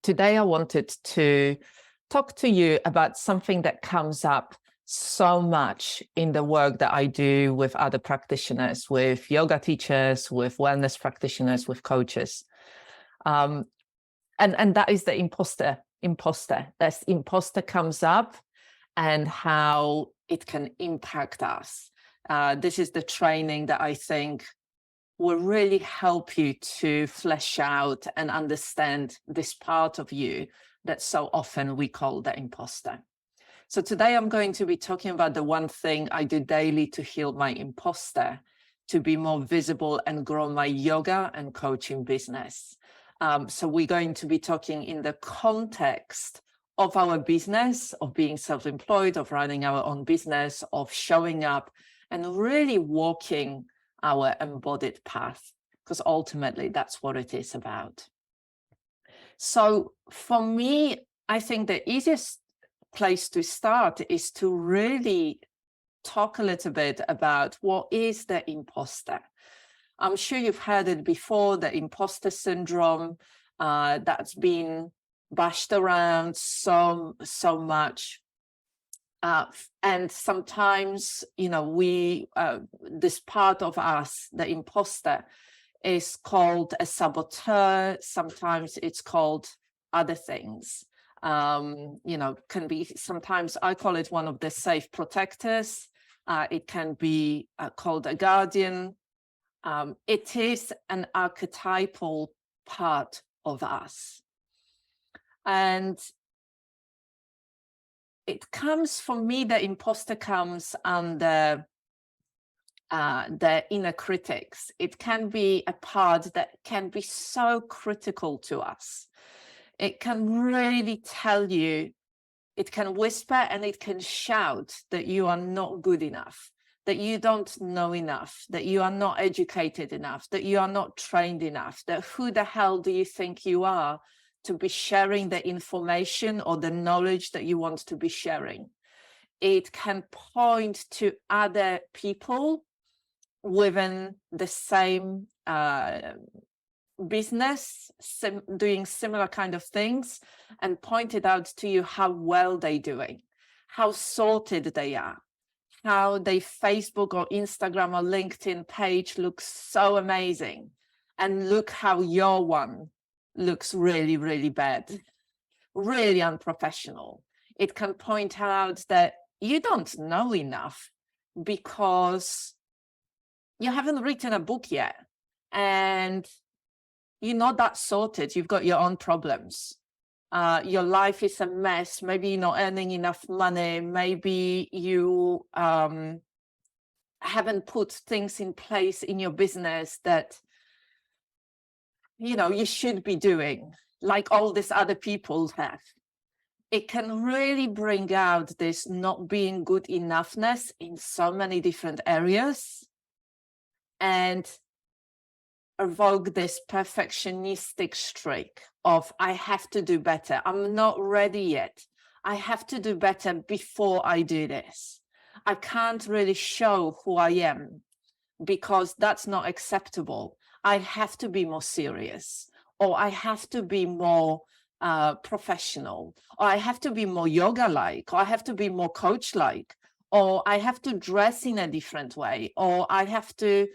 Today I wanted to talk to you about something that comes up so much in the work that I do with other practitioners, with yoga teachers, with wellness practitioners, with coaches. And that is the imposter. That imposter comes up and how it can impact us. This is the training that I think will really help you to flesh out and understand this part of you that so often we call the imposter. So today I'm going to be talking about the one thing I do daily to heal my imposter, to be more visible and grow my yoga and coaching business. So we're going to be talking in the context of our business, of being self-employed, of running our own business, of showing up and really walking our embodied path, because ultimately that's what it is about. So for me, I think the easiest place to start is to really talk a little bit about what is the imposter. I'm sure you've heard it before, the imposter syndrome, that's been bashed around so much. And sometimes, you know, this part of us, the imposter, is called a saboteur. Sometimes it's called other things. You know, can be, sometimes I call it one of the safe protectors. It can be called a guardian. It is an archetypal part of us. And it comes, for me, the imposter comes under the inner critics. It can be a part that can be so critical to us. It can really tell you, it can whisper and it can shout that you are not good enough, that you don't know enough, that you are not educated enough, that you are not trained enough, that who the hell do you think you are to be sharing the information or the knowledge that you want to be sharing. It can point to other people within the same business, doing similar kind of things, and point it out to you how well they're doing, how sorted they are, how their Facebook or Instagram or LinkedIn page looks so amazing. And look how your one looks really, really bad, really unprofessional. It can point out that you don't know enough because you haven't written a book yet and you're not that sorted. You've got your own problems. Your life is a mess. Maybe you're not earning enough money. Maybe you haven't put things in place in your business that you know you should be doing, like all these other people have. It can really bring out this not being good enoughness in so many different areas and evoke this perfectionistic streak of, I have to do better. I'm not ready yet. I have to do better before I do this. I can't really show who I am because that's not acceptable. I have to be more serious, or I have to be more professional, or I have to be more yoga-like, or I have to be more coach-like, or I have to dress in a different way, or I have to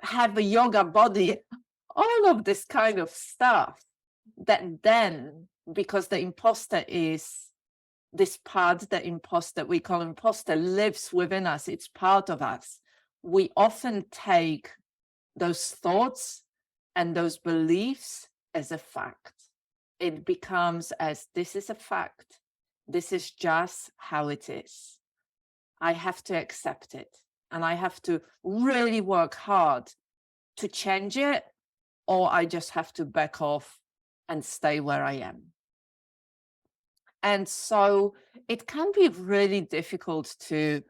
have a yoga body, all of this kind of stuff that then, because the imposter is this part, the imposter, we call imposter, lives within us, it's part of us. We often take those thoughts and those beliefs as a fact. It becomes as, this is a fact. This is just how it is. I have to accept it. And I have to really work hard to change it, or I just have to back off and stay where I am. And so it can be really difficult to,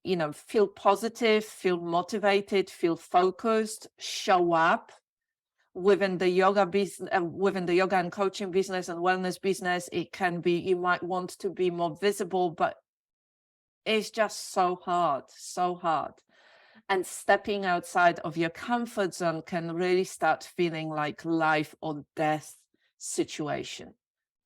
you know, feel positive, feel motivated, feel focused, show up within the yoga business, within the yoga and coaching business and wellness business. It can be, you might want to be more visible, but it's just so hard, so hard. And stepping outside of your comfort zone can really start feeling like life or death situation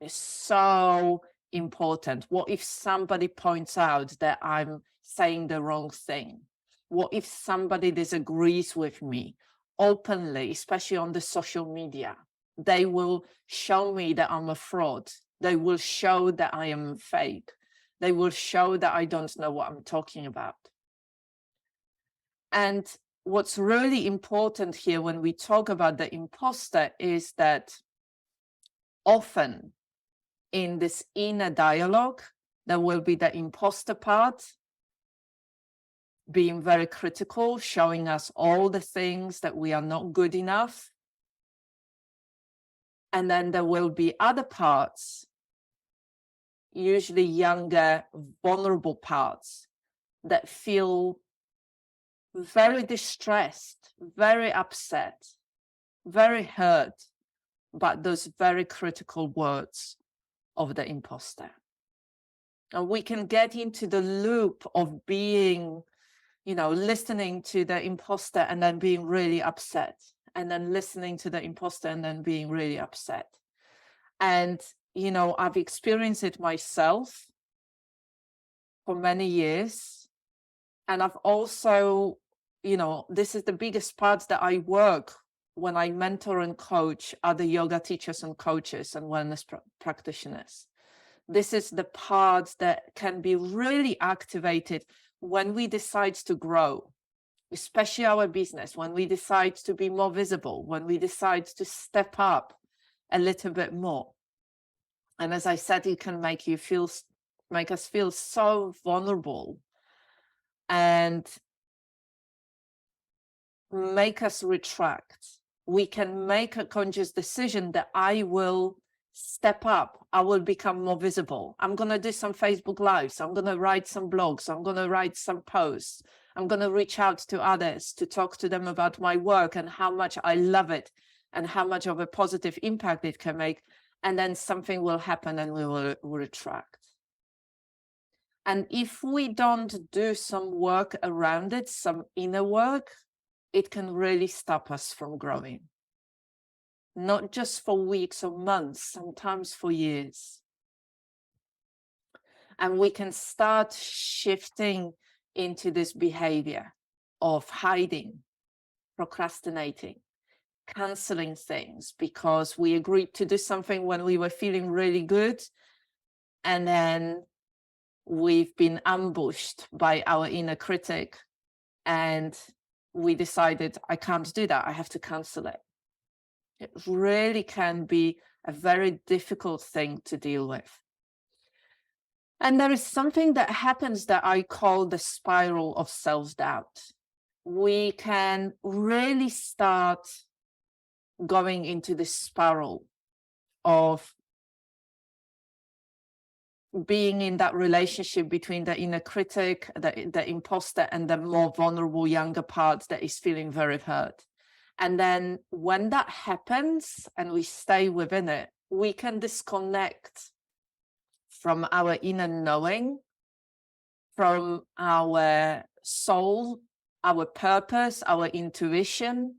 is so important. What if somebody points out that I'm saying the wrong thing? What if somebody disagrees with me openly, especially on the social media? They will show me that I'm a fraud. They will show that I am fake. They will show that I don't know what I'm talking about. And what's really important here when we talk about the imposter is that often in this inner dialogue, there will be the imposter part, being very critical, showing us all the things that we are not good enough. And then there will be other parts, usually younger, vulnerable parts, that feel very distressed, very upset, very hurt by those very critical words of the imposter. And we can get into the loop of being, listening to the imposter and then being really upset, and then listening to the imposter and then being really upset. And, I've experienced it myself for many years. And I've also, this is the biggest part that I work when I mentor and coach other yoga teachers and coaches and wellness practitioners. This is the part that can be really activated when we decide to grow, especially our business, when we decide to be more visible, when we decide to step up a little bit more. And as I said, it can make us feel so vulnerable and make us retract. We can make a conscious decision that I will step up. I will become more visible. I'm going to do some Facebook Lives. I'm going to write some blogs. I'm going to write some posts. I'm going to reach out to others to talk to them about my work and how much I love it and how much of a positive impact it can make. And then something will happen and we will retract. And if we don't do some work around it, some inner work, it can really stop us from growing. Not just for weeks or months, sometimes for years. And we can start shifting into this behavior of hiding, procrastinating, canceling things because we agreed to do something when we were feeling really good. And then we've been ambushed by our inner critic and we decided, I can't do that. I have to cancel it. It really can be a very difficult thing to deal with. And there is something that happens that I call the spiral of self-doubt. We can really start going into this spiral of being in that relationship between the inner critic, the imposter, and the more vulnerable younger part that is feeling very hurt. And then when that happens and we stay within it, we can disconnect from our inner knowing, from our soul, our purpose, our intuition,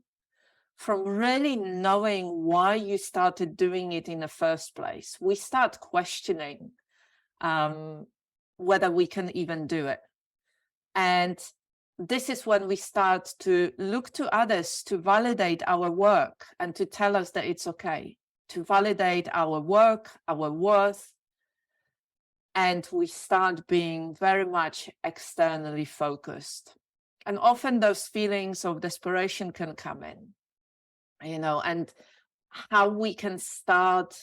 from really knowing why you started doing it in the first place. We start questioning whether we can even do it. And this is when we start to look to others to validate our work and to tell us that it's okay, to validate our work, our worth. And we start being very much externally focused. And often those feelings of desperation can come in, and how we can start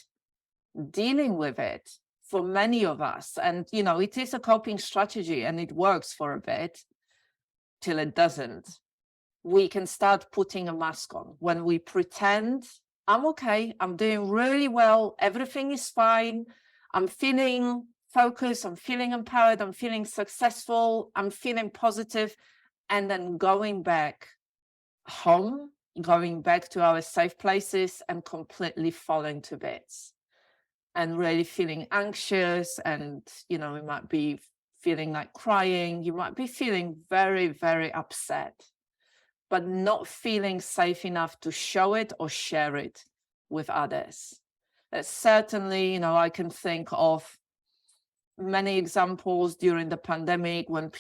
dealing with it for many of us. And, it is a coping strategy and it works for a bit till it doesn't. We can start putting a mask on when we pretend I'm okay, I'm doing really well, everything is fine, I'm feeling focused, I'm feeling empowered, I'm feeling successful, I'm feeling positive, and then going back home, going back to our safe places and completely falling to bits and really feeling anxious. And, we might be feeling like crying. You might be feeling very, very upset, but not feeling safe enough to show it or share it with others. Certainly, I can think of many examples during the pandemic when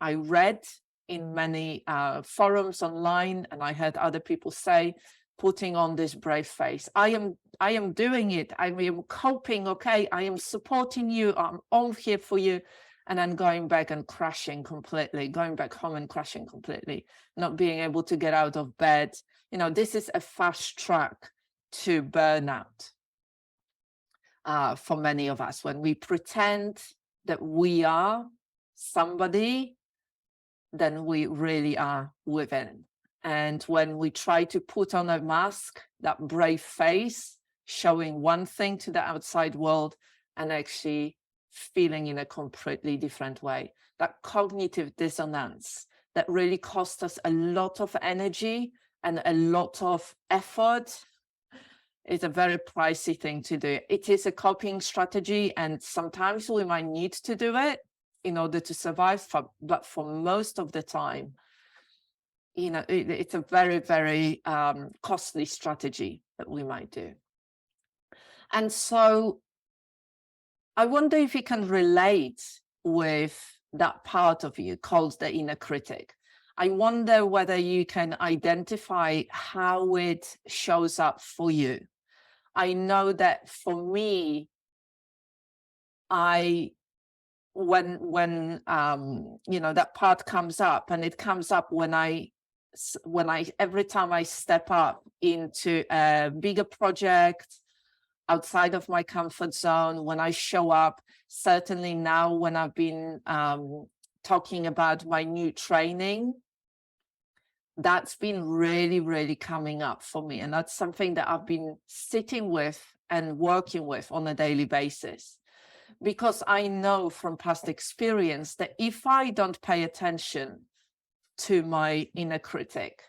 I read in many forums online, and I heard other people say, putting on this brave face, I am doing it, I am coping, okay, I am supporting you, I'm all here for you, and then going back and crashing completely, going back home and crashing completely, not being able to get out of bed. This is a fast track to burnout. For many of us, when we pretend that we are somebody, then we really are within. And when we try to put on a mask, that brave face, showing one thing to the outside world and actually feeling in a completely different way, that cognitive dissonance that really costs us a lot of energy and a lot of effort, is a very pricey thing to do. It is a coping strategy, and sometimes we might need to do it in order to survive, but for most of the time, it's a very, very costly strategy that we might do. And so I wonder if you can relate with that part of you called the inner critic. I wonder whether you can identify how it shows up for you. I know that for me, when that part comes up, and it comes up when I every time I step up into a bigger project outside of my comfort zone, when I show up, certainly now when I've been talking about my new training, that's been really, really coming up for me. And that's something that I've been sitting with and working with on a daily basis. Because I know from past experience that if I don't pay attention to my inner critic,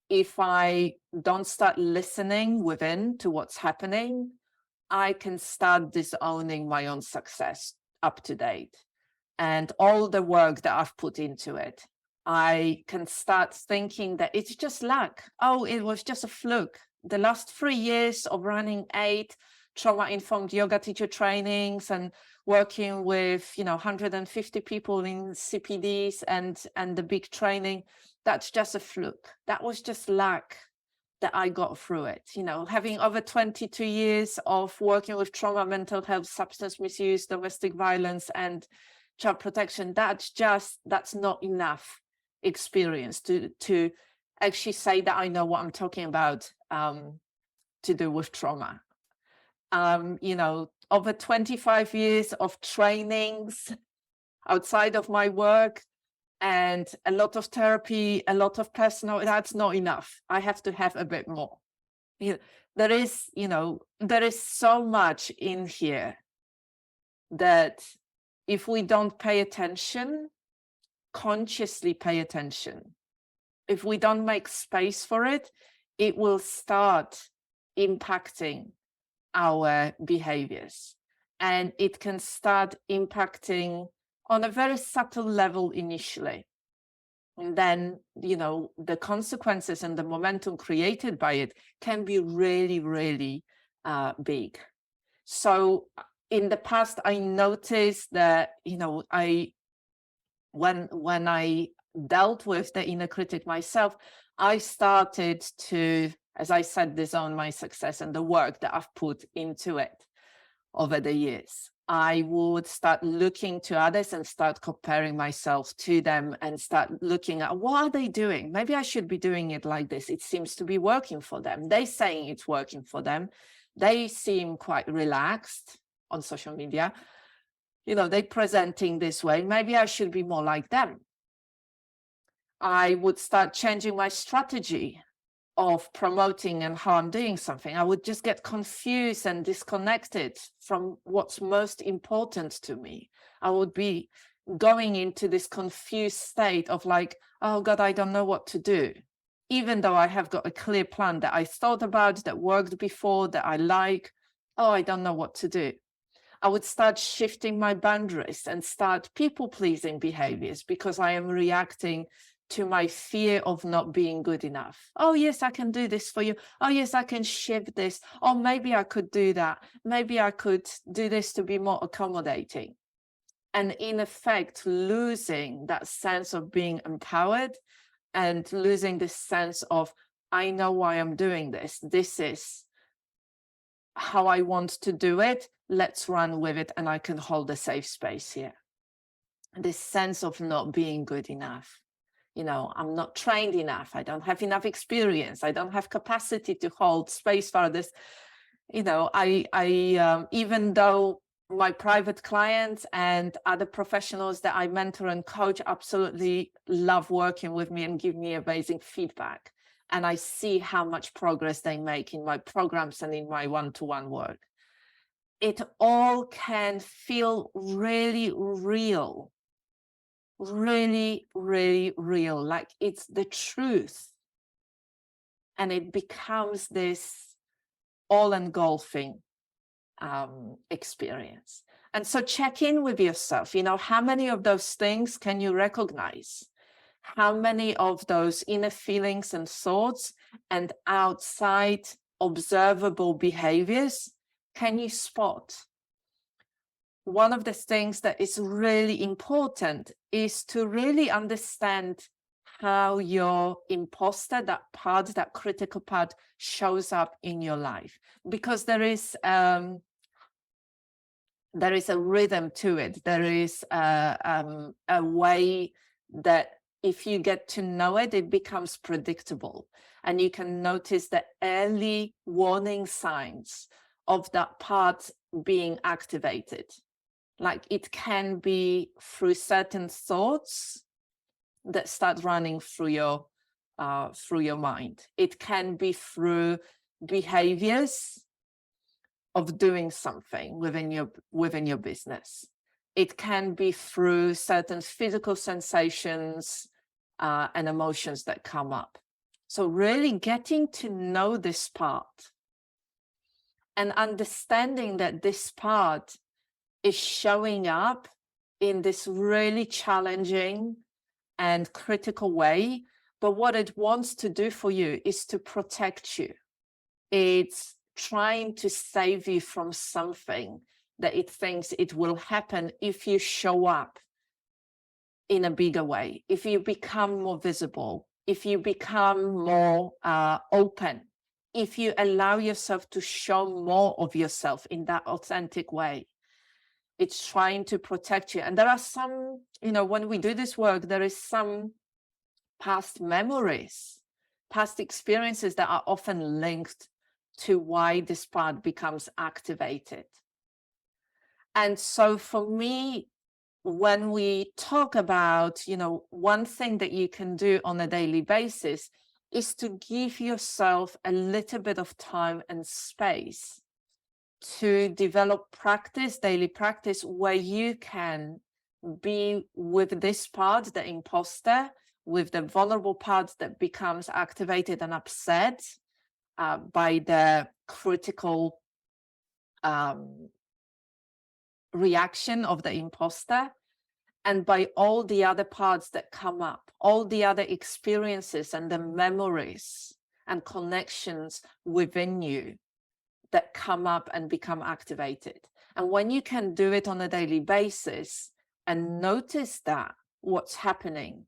if I don't start listening within to what's happening, I can start disowning my own success up to date and all the work that I've put into it. I can start thinking that it's just luck. Oh, it was just a fluke. The last 3 years of running 8 trauma-informed yoga teacher trainings and working with 150 people in CPDs and the big training, that's just a fluke. That was just luck that I got through it. Having over 22 years of working with trauma, mental health, substance misuse, domestic violence, and child protection, that's not enough experience to actually say that I know what I'm talking about to do with trauma. Over 25 years of trainings outside of my work and a lot of therapy, a lot of personal, that's not enough. I have to have a bit more. There is so much in here that if we don't pay attention, consciously pay attention, if we don't make space for it, it will start impacting our behaviors, and it can start impacting on a very subtle level initially, and then the consequences and the momentum created by it can be really, really big. So in the past, I noticed that when I dealt with the inner critic myself, I started to, as I said, disown my success and the work that I've put into it over the years. I would start looking to others and start comparing myself to them and start looking at what are they doing? Maybe I should be doing it like this. It seems to be working for them. They're saying it's working for them. They seem quite relaxed on social media. They're presenting this way. Maybe I should be more like them. I would start changing my strategy of promoting and how I'm doing something. I would just get confused and disconnected from what's most important to me. I would be going into this confused state of like, oh God, I don't know what to do. Even though I have got a clear plan that I thought about, that worked before, that I like, oh, I don't know what to do. I would start shifting my boundaries and start people-pleasing behaviors because I am reacting to my fear of not being good enough. Oh, yes, I can do this for you. Oh, yes, I can shift this. Or maybe I could do that. Maybe I could do this to be more accommodating. And in effect, losing that sense of being empowered and losing this sense of, I know why I'm doing this. This is how I want to do it. Let's run with it. And I can hold a safe space here. This sense of not being good enough. You know, I'm not trained enough. I don't have enough experience. I don't have capacity to hold space for this. You know, even though my private clients and other professionals that I mentor and coach absolutely love working with me and give me amazing feedback. And I see how much progress they make in my programs and in my one-to-one work. It all can feel really real. Really, really real, like it's the truth. And it becomes this all-engulfing experience. And so check in with yourself. You know, how many of those things can you recognize? How many of those inner feelings and thoughts and outside observable behaviors can you spot? One of the things that is really important is to really understand how your imposter, that part, that critical part, shows up in your life, because there is a rhythm to it. There is a way that if you get to know it, it becomes predictable, and you can notice the early warning signs of that part being activated. Like it can be through certain thoughts that start running through your mind. It can be through behaviors of doing something within your business. It can be through certain physical sensations and emotions that come up. So really getting to know this part and understanding that this part is showing up in this really challenging and critical way. But what it wants to do for you is to protect you. It's trying to save you from something that it thinks it will happen if you show up in a bigger way, if you become more visible, if you become more open, if you allow yourself to show more of yourself in that authentic way. It's trying to protect you. And there are some, you know, when we do this work, there is some past memories, past experiences that are often linked to why this part becomes activated. And so for me, when we talk about, you know, one thing that you can do on a daily basis is to give yourself a little bit of time and space to develop practice, daily practice, where you can be with this part, the imposter, with the vulnerable part that becomes activated and upset by the critical reaction of the imposter, and by all the other parts that come up, all the other experiences and the memories and connections within you that come up and become activated. And when you can do it on a daily basis and notice that what's happening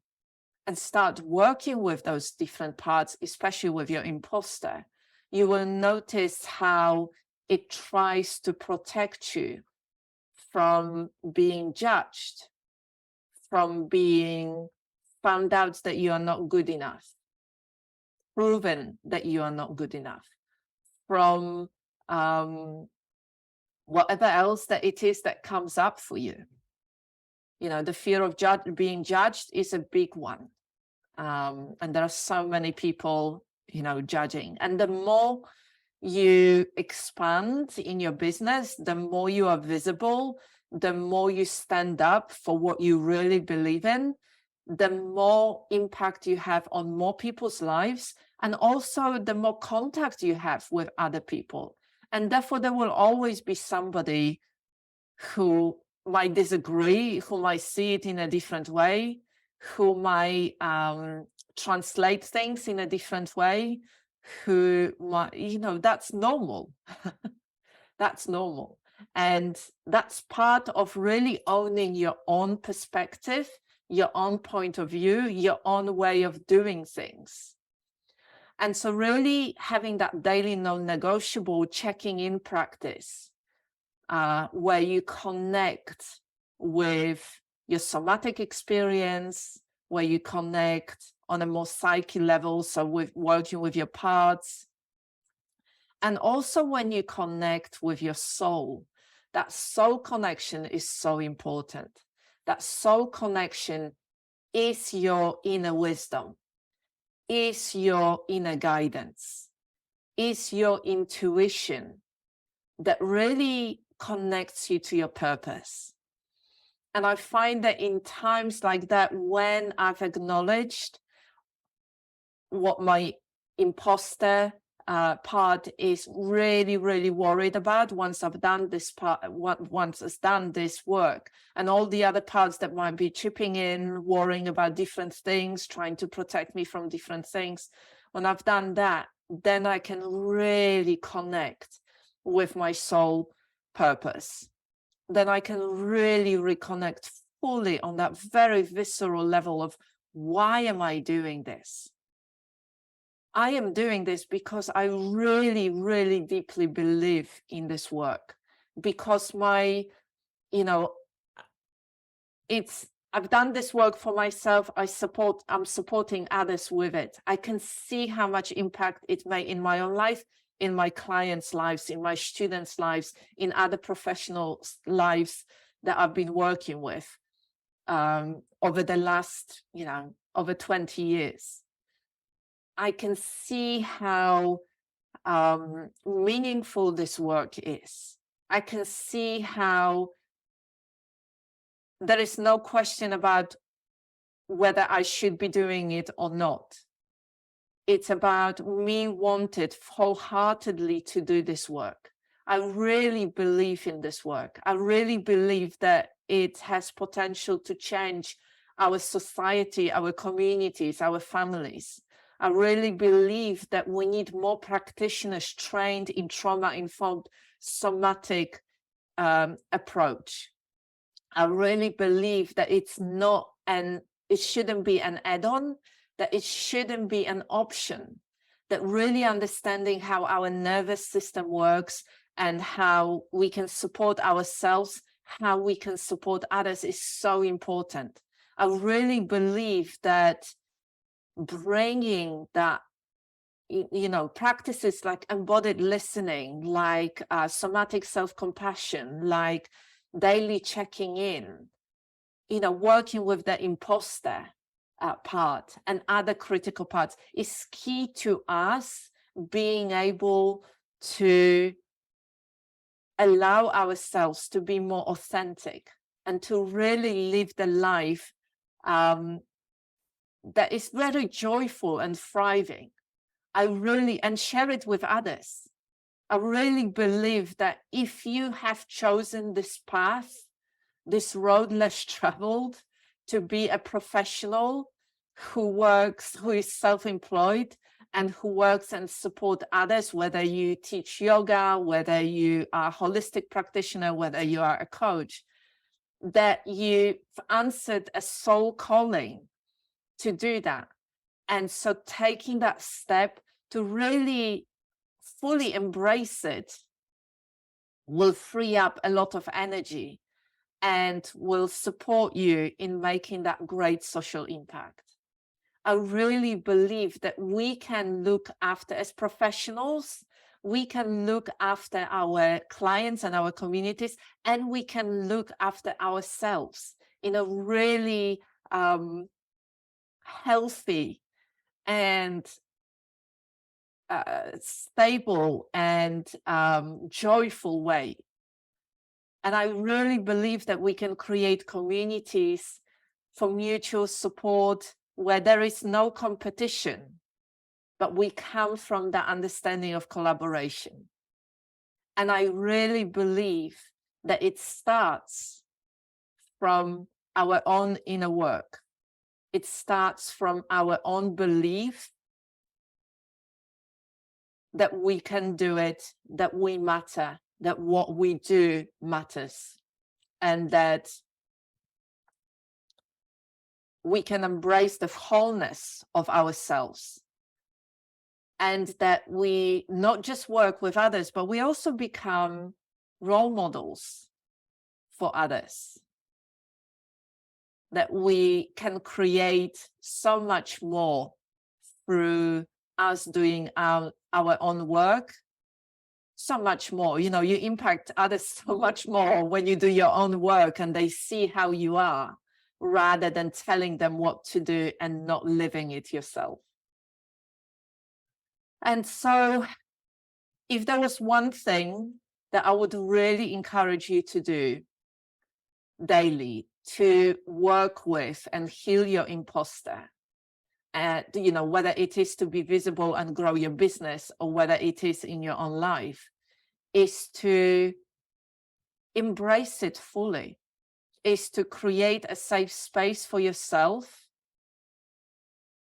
and start working with those different parts, especially with your imposter, you will notice how it tries to protect you from being judged, from being found out that you are not good enough, proven that you are not good enough, from whatever else that it is that comes up for you. You know, the fear of being judged is a big one. And there are so many people, you know, judging. And the more you expand in your business, the more you are visible, the more you stand up for what you really believe in, the more impact you have on more people's lives, and also the more contact you have with other people. And therefore, there will always be somebody who might disagree, who might see it in a different way, who might translate things in a different way, who might, that's normal. That's normal. And that's part of really owning your own perspective, your own point of view, your own way of doing things. And so really having that daily non-negotiable checking in practice, where you connect with your somatic experience, where you connect on a more psyche level, so with working with your parts, and also when you connect with your soul. That soul connection is so important. That soul connection is your inner wisdom, is your inner guidance, is your intuition that really connects you to your purpose. And I find that in times like that, when I've acknowledged what my imposter part is really, really worried about, once I've done this part, once I've done this work, and all the other parts that might be chipping in, worrying about different things, trying to protect me from different things, when I've done that, then I can really connect with my soul purpose. Then I can really reconnect fully on that very visceral level of, why am I doing this? I am doing this because I really, really deeply believe in this work, because I've done this work for myself. I'm supporting others with it. I can see how much impact it made in my own life, in my clients' lives, in my students' lives, in other professionals' lives that I've been working with over the last, over 20 years. I can see how meaningful this work is. I can see how there is no question about whether I should be doing it or not. It's about me wanted wholeheartedly to do this work. I really believe in this work. I really believe that it has potential to change our society, our communities, our families. I really believe that we need more practitioners trained in trauma-informed somatic approach. I really believe that it shouldn't be an add-on, that it shouldn't be an option, that really understanding how our nervous system works and how we can support ourselves, how we can support others is so important. I really believe that bringing that, practices like embodied listening, like somatic self-compassion, like daily checking in, working with the imposter part and other critical parts is key to us being able to allow ourselves to be more authentic and to really live the life that is very joyful and thriving. And share it with others. I really believe that if you have chosen this path, this road less traveled, to be a professional who is self-employed and who works and support others, whether you teach yoga, whether you are a holistic practitioner, whether you are a coach, that you've answered a soul calling to do that. And so taking that step to really fully embrace it will free up a lot of energy and will support you in making that great social impact. I really believe that we can look after, as professionals, we can look after our clients and our communities, and we can look after ourselves in a really healthy and stable and joyful way. And I really believe that we can create communities for mutual support where there is no competition, but we come from the understanding of collaboration. And I really believe that it starts from our own inner work. It starts from our own belief that we can do it, that we matter, that what we do matters, and that we can embrace the wholeness of ourselves, and that we not just work with others, but we also become role models for others, that we can create so much more through us doing our own work, so much more. You know, you impact others so much more when you do your own work and they see how you are, rather than telling them what to do and not living it yourself. And so if there was one thing that I would really encourage you to do daily to work with and heal your imposter, you know, whether it is to be visible and grow your business or whether it is in your own life, is to embrace it fully, is to create a safe space for yourself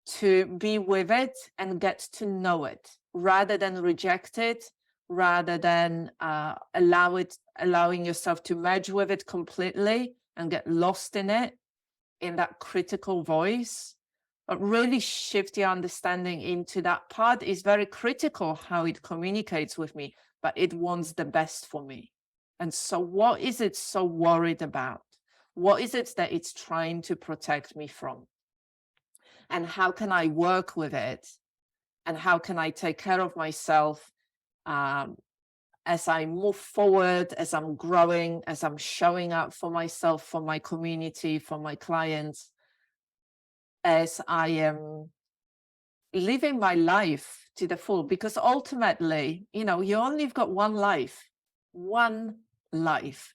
to be with it and get to know it, rather than reject it, rather than allowing yourself to merge with it completely and get lost in it, in that critical voice. But really shift your understanding into that part is very critical, how it communicates with me, but it wants the best for me. And so what is it so worried about? What is it that it's trying to protect me from? And how can I work with it? And how can I take care of myself as I move forward, as I'm growing, as I'm showing up for myself, for my community, for my clients, as I am living my life to the full? Because ultimately, you know, you only got one life.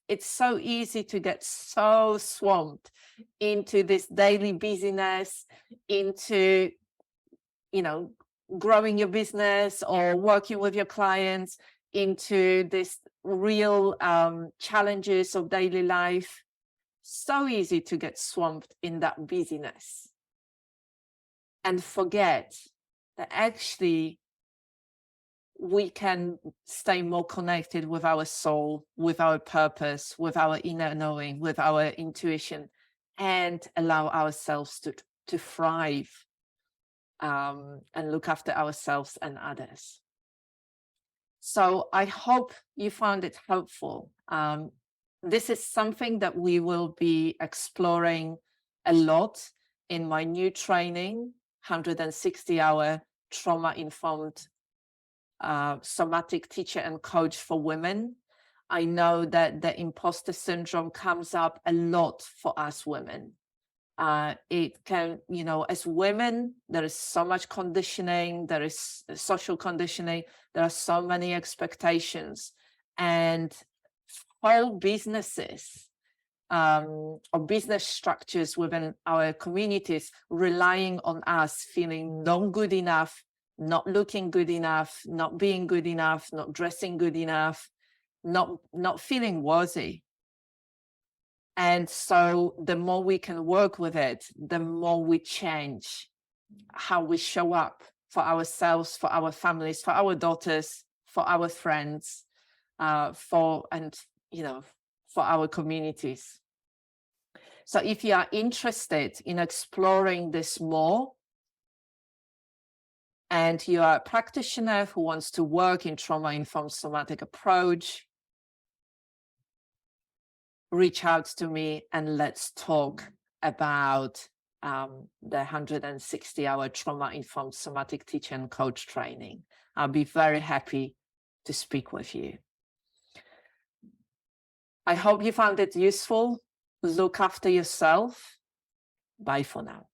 It's so easy to get so swamped into this daily busyness, into, you know, growing your business or working with your clients, into this real challenges of daily life. So easy to get swamped in that busyness and forget that actually we can stay more connected with our soul, with our purpose, with our inner knowing, with our intuition, and allow ourselves to thrive and look after ourselves and others. So I hope you found it helpful. This is something that we will be exploring a lot in my new training, 160-hour trauma-informed somatic teacher and coach for women. I know that the imposter syndrome comes up a lot for us women. It can, you know, as women, there is so much conditioning, there is social conditioning, there are so many expectations, and whole businesses or business structures within our communities relying on us feeling not good enough, not looking good enough, not being good enough, not dressing good enough, not feeling worthy. And so the more we can work with it, the more we change how we show up for ourselves, for our families, for our daughters, for our friends, for our communities. So if you are interested in exploring this more, and you are a practitioner who wants to work in trauma-informed somatic approach, reach out to me and let's talk about the 160-hour trauma-informed somatic teacher and coach training. I'll be very happy to speak with you. I hope you found it useful. Look after yourself. Bye for now.